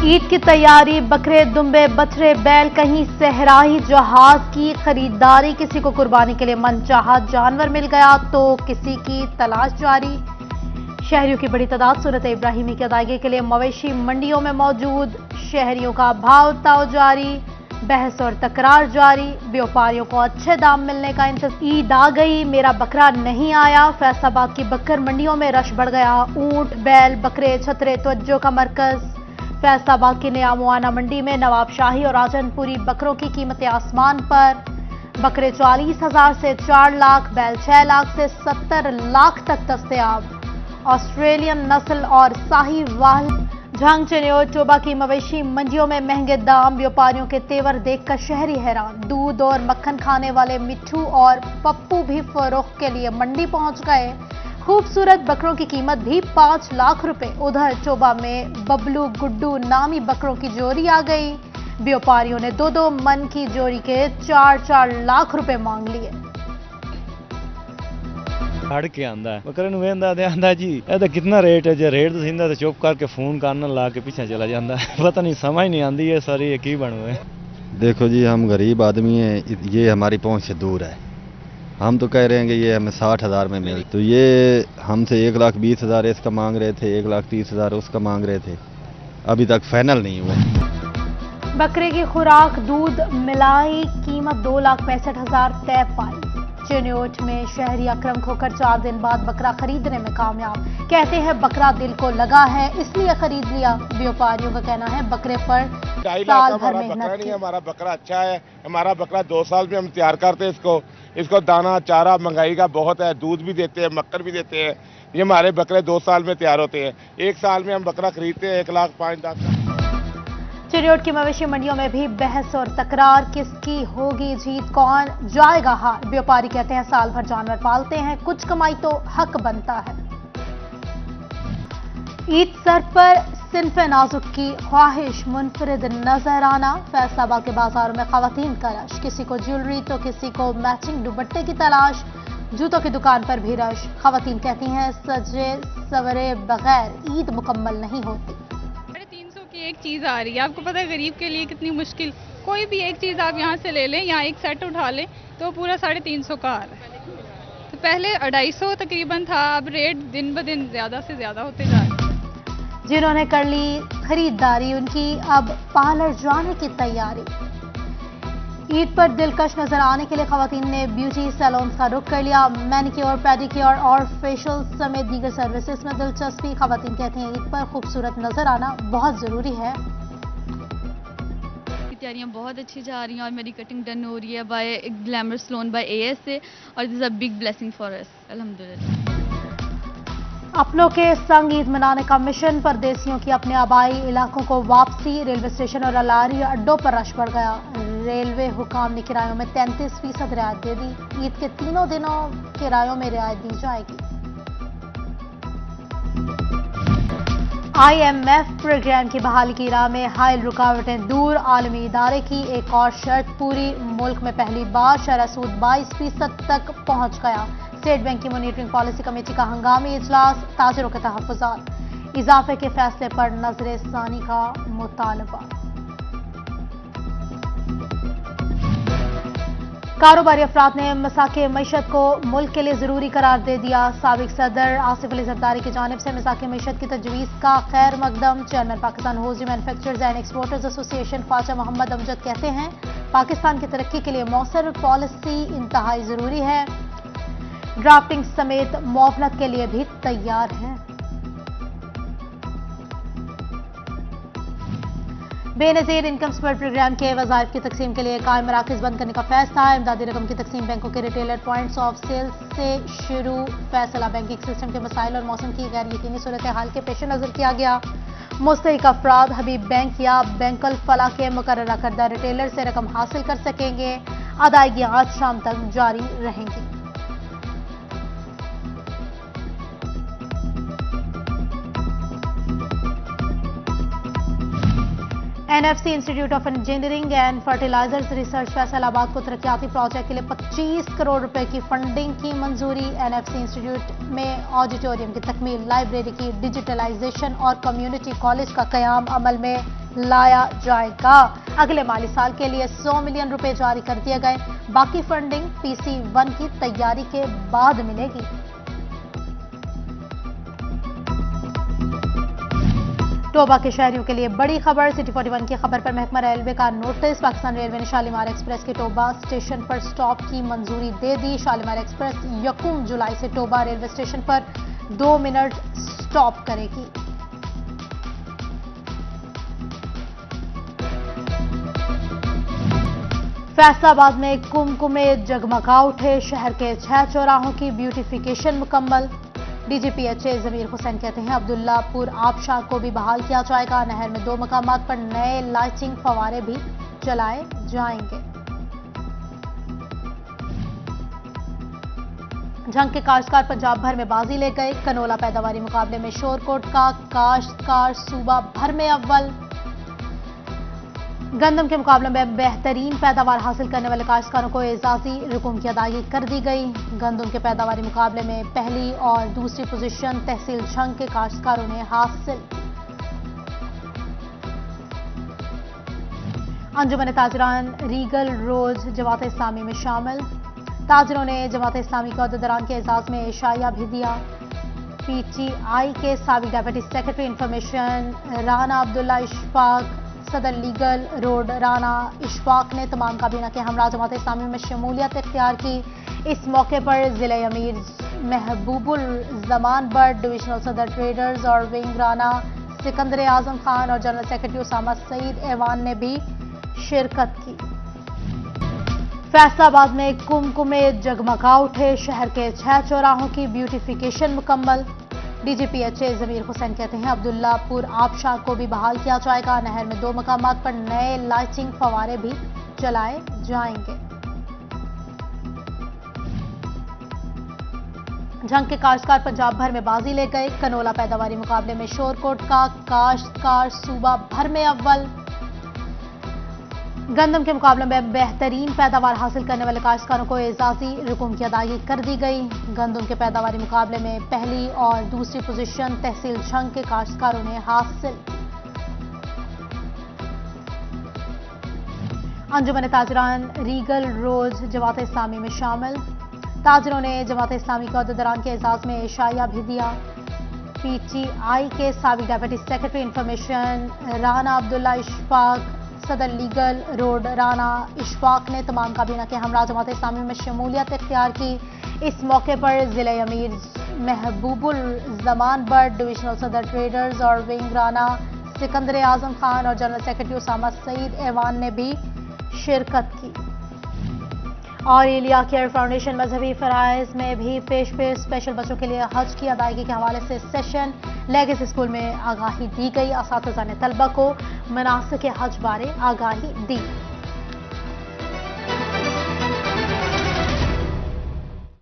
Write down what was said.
ईद की तैयारी, बकरे, दुम्बे, बछड़े, बैल, कहीं सहराही जहाज की खरीदारी, किसी को कुर्बानी के लिए मनचाहा जानवर मिल गया तो किसी की तलाश जारी। शहरियों की बड़ी तादाद सूरत इब्राहिमी की अदायगी के लिए मवेशी मंडियों में मौजूद, शहरियों का भाव ताव जारी, बहस और तकरार जारी, व्यापारियों को अच्छे दाम मिलने का इंतजार। ईद आ गई, मेरा बकरा नहीं आया, फैसलाबाद की बकर मंडियों में रश बढ़ गया। ऊंट, बैल, बकरे, छतरे तवज्जो का मरकज। फैसलाबाद की नया मुआना मंडी में नवाबशाही और राजनपुरी बकरों की कीमतें आसमान पर। बकरे 40,000 से 4 लाख, बैल 6 लाख से 70 लाख तक दस्तयाब। ऑस्ट्रेलियन नस्ल और साहिवाल। झंग, चेन्नई, टोबा की मवेशी मंडियों में महंगे दाम, व्यापारियों के तेवर देखकर शहरी हैरान। दूध और मक्खन खाने वाले मिट्ठू और पप्पू भी फरोख्त के लिए मंडी पहुंच गए। खूबसूरत बकरों की कीमत भी 5 लाख रुपए। उधर टोबा में बबलू गुड्डू नामी बकरों की जोड़ी आ गई। व्यापारियों ने 2-2 मन की जोड़ी के 4-4 लाख रुपए मांग लिए। ਫੜ ਕੇ ਆਂਦਾ ਬੱਕਰੇ ਨੂੰ ਵੇਂਦਾ ਤੇ ਆਂਦਾ ਜੀ ਇਹਦਾ ਕਿੰਨਾ ਰੇਟ ਹੈ, ਜੇ ਰੇਟ ਦਸਿੰਦਾ ਤੇ ਚੁੱਪ ਕਰਕੇ ਫੋਨ ਕਰਨ ਲਾ के पीछे चला जाता है। पता नहीं समझ नहीं आती है सारी ये की बनू है। देखो जी, हम गरीब आदमी हैं, ये हमारी पहुंच से दूर है। हम तो कह रहे हैं कि ये हमें 60,000 में मिले, तो ये हमसे 1,20,000 इसका मांग रहे थे, 1,30,000 उसका मांग रहे थे, अभी तक फाइनल नहीं हुआ। बकरे की खुराक, दूध मिलाई कीमत 2,65,000 तय पाई। चिन्योट में शहरी अकरम खोकर 4 दिन बाद बकरा खरीदने में कामयाब। कहते हैं बकरा दिल को लगा है इसलिए खरीद लिया। व्यापारियों का कहना है बकरे पर साल भर मेहनत की। हमारा बकरा अच्छा है, हमारा बकरा 2 साल में हम तैयार करते हैं इसको दाना चारा महंगाई का बहुत है, दूध भी देते हैं, मक्खन भी देते हैं। ये हमारे बकरे 2 साल में तैयार होते हैं। 1 साल में हम बकरा खरीदते हैं 1,05,10,000। चिन्योट की मवेशी मंडियों में भी बहस और तकरार, किसकी होगी जीत, कौन जाएगा हार। व्यापारी कहते हैं साल भर जानवर पालते हैं, कुछ कमाई तो हक बनता है। ईद सर पर सिन्फ़े नाजुक की ख्वाहिश, मुनफरिद नजर आना। फैसलाबाद के बाजारों में खवातीन का रश, किसी को ज्वेलरी तो किसी को मैचिंग दुपट्टे की तलाश। जूतों की दुकान पर भी रश। खवातीन कहती हैं सजे सवरे बगैर ईद मुकम्मल नहीं होती। 350 की एक चीज़ आ रही है, आपको पता है गरीब के लिए कितनी मुश्किल। कोई भी एक चीज़ आप यहाँ से ले लें, यहाँ एक सेट उठा लें तो पूरा 350 का आ रहा है। तो पहले 250 तकरीबन था, अब रेट दिन ब दिन ज़्यादा से ज़्यादा होते जा रहे हैं। जिन्होंने कर ली खरीदारी उनकी अब पार्लर जाने की तैयारी। ईद पर दिलकश नजर आने के लिए खवातीन ने ब्यूटी सैलून्स का रुख कर लिया। मैनिक्योर, पेडिक्योर और फेशियल समेत दीगर सर्विसेज में दिलचस्पी। खवातीन कहती हैं ईद पर खूबसूरत नजर आना बहुत जरूरी है। तैयारियां बहुत अच्छी जा रही हैं और मेरी कटिंग डन हो रही है by glamour salon by AS से, और this is a big blessing for us, अल्हम्दुलिल्लाह। अपनों के संग ईद मनाने का मिशन, परदेसियों की अपने आबाई इलाकों को वापसी। रेलवे स्टेशन और अलारी अड्डों पर रश बढ़ गया। रेलवे हुकाम ने किरायों में 33% रियायत दे दी। ईद के 3 दिनों किरायों में रियायत दी जाएगी। IMF प्रोग्राम की बहाली की राह में हायल रुकावटें दूर। आलमी इदारे की एक और शर्त पूरी। मुल्क में पहली बार शरह सूद 22% तक पहुंच गया। स्टेट बैंक की मॉनिटरिंग पॉलिसी कमेटी का हंगामी इजलास। ताजिरों के तहफ्फुज़ात, इजाफे के फैसले पर नजर सानी का मुतालबा। कारोबारी अफराद ने मसाके मईशत को मुल्क के लिए जरूरी करार दे दिया। साबिक सदर आसिफ अली जरदारी की जानिब से मसाके मईशत की तजवीज़ का खैर मकदम। Chairman Pakistan hosiery manufacturers and exporters association Khawaja Mohammad Amjad कहते हैं पाकिस्तान की तरक्की के लिए मौसर पॉलिसी इंतहाई जरूरी है। ड्राफ्टिंग समेत मुआवनत के लिए भी तैयार हैं। बेनजीर इनकम सपोर्ट प्रोग्राम के वज़ाइफ की तकसीम के लिए कायम मराकज़ बंद करने का फैसला। इमदादी रकम की तकसीम बैंकों के रिटेलर पॉइंट्स ऑफ सेल से शुरू। फैसला बैंकिंग सिस्टम के मसाइल और मौसम की गैर यकीनी सूरत हाल के पेश नजर किया गया। मुस्तहिक अफराद हबीब बैंक या बैंकुल फला के मुकर्ररा करदा रिटेलर से रकम हासिल कर सकेंगे। अदायगी आज शाम तक जारी रहेंगी। NFC institute of engineering and fertilisers research Faisalabad को तरक्याती प्रोजेक्ट के लिए 25 करोड़ रुपए की फंडिंग की मंजूरी। NFC इंस्टीट्यूट में ऑडिटोरियम की तकमील, लाइब्रेरी की डिजिटलाइजेशन और कम्युनिटी कॉलेज का कयाम अमल में। लाया जाएगा। अगले माली साल के लिए 100 मिलियन रुपए जारी कर दिए गए। बाकी फंडिंग PC1 की तैयारी के बाद मिलेगी। टोबा के शहरियों के लिए बड़ी खबर। सिटी 41 की खबर पर महकमा रेलवे का नोटिस। पाकिस्तान रेलवे ने शालीमार एक्सप्रेस के टोबा स्टेशन पर स्टॉप की मंजूरी दे दी। शालीमार एक्सप्रेस 1 जुलाई से टोबा रेलवे स्टेशन पर 2 मिनट स्टॉप करेगी। फैसलाबाद में कुमकुमे जगमगा उठे। शहर के 6 चौराहों की ब्यूटिफिकेशन मुकम्मल। DGPH जमीर हुसैन कहते हैं अब्दुल्लापुर आबशार को भी बहाल किया जाएगा। नहर में 2 मकामात पर नए लाइटिंग फवारे भी चलाए जाएंगे। जंग के काश्तकार पंजाब भर में बाजी ले गए। कनोला पैदावारी मुकाबले में शोरकोट का काश्तकार सूबा भर में अव्वल। गंदम के मुकाबले में बेहतरीन पैदावार हासिल करने वाले काश्तकारों को एजाजी रकूम की अदायगी कर दी गई। गंदम के पैदावारी मुकाबले में पहली और दूसरी पोजीशन तहसील झंग के काश्तकारों ने हासिल। अंजुमन ताजरान रीगल रोज जमात इस्लामी में शामिल। ताजरों ने जमात इस्लामी के अहदेदारान के एजाज में एशाया भी दिया। PTI के साबिक deputy secretary information Rana Abdullah Ishfaq सदर लीगल रोड राना इशफाक ने तमाम काबीना के हमरा जमात इस्लामी में शमूलियत इख्तियार की। इस मौके पर जिले अमीर महबूबुल जमान बट, डिविजनल सदर ट्रेडर्स और विंग राना सिकंदर आजम खान और जनरल सेक्रेटरी उसामा सईद ऐवान ने भी शिरकत की। फैसलाबाद में कुमकुमे जगमगा उठे। शहर के 6 चौराहों की ब्यूटिफिकेशन मुकम्मल। DGPH जमीर हुसैन कहते हैं अब्दुल्लापुर आबशार को भी बहाल किया जाएगा। नहर में 2 मकामात पर नए लाइटिंग फवारे भी चलाए जाएंगे। जंग के काश्तकार पंजाब भर में बाजी ले गए। कनोला पैदावारी मुकाबले में शोरकोट का काश्तकार सूबा भर में अव्वल। गंदम के मुकाबले में बेहतरीन पैदावार हासिल करने वाले काश्तकारों को एजाजी रकूम की अदायगी कर दी गई। गंदम के पैदावारी मुकाबले में पहली और दूसरी पोजीशन तहसील झंग के काश्तकारों ने हासिल। अंजुमन ताजरान रीगल रोज जमात इस्लामी में शामिल। ताजरों ने जमात इस्लामी के अहदेदारान के एजाज में एशाया भी दिया। PTI के साबिक deputy secretary information Rana Abdullah Ishfaq सदर लीगल रोड राना इशफाक ने तमाम काबीना के हमरा जमात इस्लामी में शमूलियत इख्तियार की। इस मौके पर जिले अमीर महबूबुल जमान बट, डिविजनल सदर ट्रेडर्स और विंग राना सिकंदर आजम खान और जनरल सेक्रेटरी उसामा सईद ऐवान ने भी शिरकत की। और इलिया केयर फाउंडेशन मजहबी फराइज में भी पेश स्पेशल बच्चों के लिए हज की अदायगी के हवाले से सेशन लेगेसी स्कूल में आगाही दी गई। असातिज़ा ने तलबा को मनासिक हज बारे आगाही दी।